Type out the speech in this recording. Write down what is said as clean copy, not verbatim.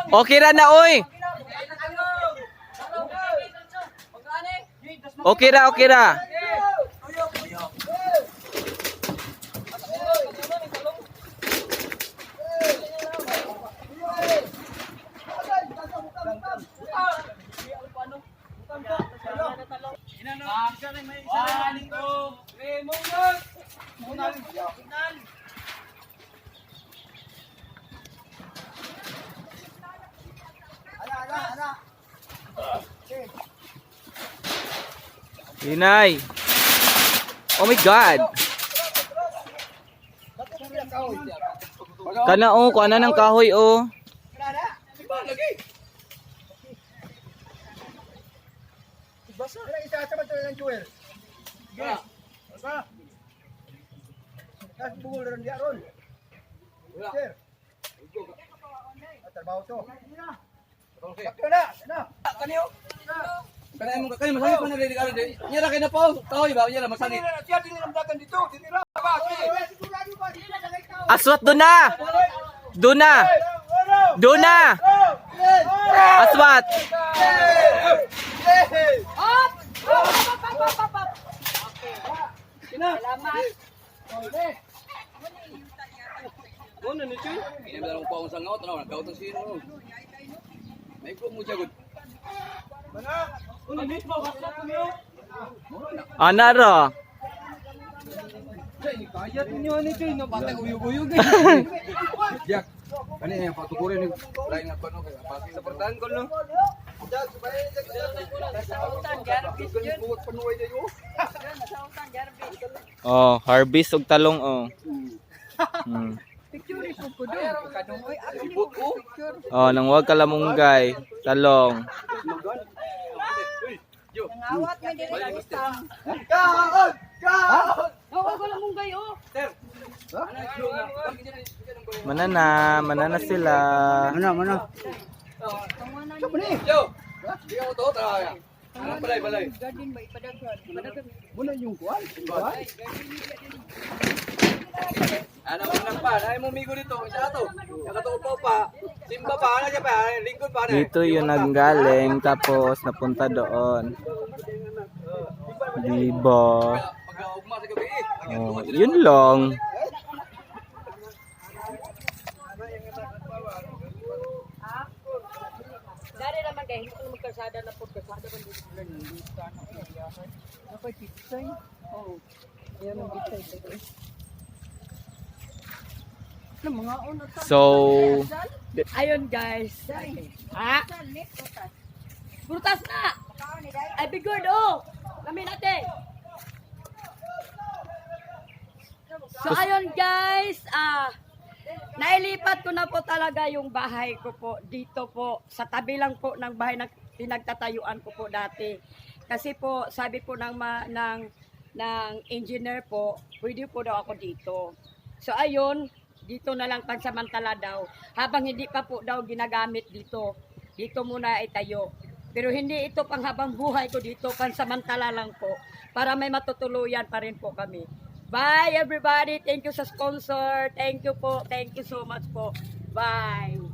Okay ra na, oy. Okay ra, okay ra. Inay. Oh my God. Kana oh, kuha na ng kahoy oh. Basa. Isa sa bato ng jewel. Basa. Kas bungol ron dia ron. Sir. Trabaho to. Sakto na. Kaniyo. Kaya mo masakit man rin ano din. Nyara kay na po. Kahoy ba? Nyara masakit. Siya din namdagan dito. Tinira. Aswat doon na. Doon na. Doon na. Aswat. Ano ni Choy? Ini dalam paung sangaw tanaw nagaw tang sino. May ko mo jagod. Ano ni mo basta kumiyo? Anara. Kaya ninyo ni Choy no bata uyog-uyog. Jak. Kani yang patukurin ni lain nga kono kay pati sa pertahan ko no. Oh, harvest og talong oh. Oh, nang wag kalamunggay, talong. Ngawat may diri lang isang. Kaon! Kaon! Ngawat ko lang munggay oh. Manana sila. Mana? Yo. Diyo to tara. Ano balay. Garden ba ipadaghan? Muna yung kuan. Ano nang pa? Ay mo migo dito. Isa to. Nakatuo pa. Simba pa ana siya pa. Lingkod pa na. Dito yun nanggaling tapos napunta doon. Diba? Pag-ugma sa gabi. Oh, yun lang. Dari naman kay hindi ko naman kalsada na pod kalsada man dito lang hindi ka na area. Nakoy pitsay. Oh. Ayan ang pitsay dito. Na mga una ta. So, Ayun guys. Ha? Prutas na. Ay bigod oh. Kami natin. So ayun guys, nailipat ko na po talaga yung bahay ko po dito po sa tabi lang po ng bahay na pinagtatayuan ko po dati. Kasi po sabi po ng engineer po, pwede po daw ako dito. So ayun, dito na lang pansamantala daw. Habang hindi pa po daw ginagamit dito, dito muna itayo. Pero hindi ito panghabang buhay ko dito, pansamantala lang po. Para may matutuluyan pa rin po kami. Bye everybody. Thank you sa sponsor. Thank you po. Thank you so much po. Bye.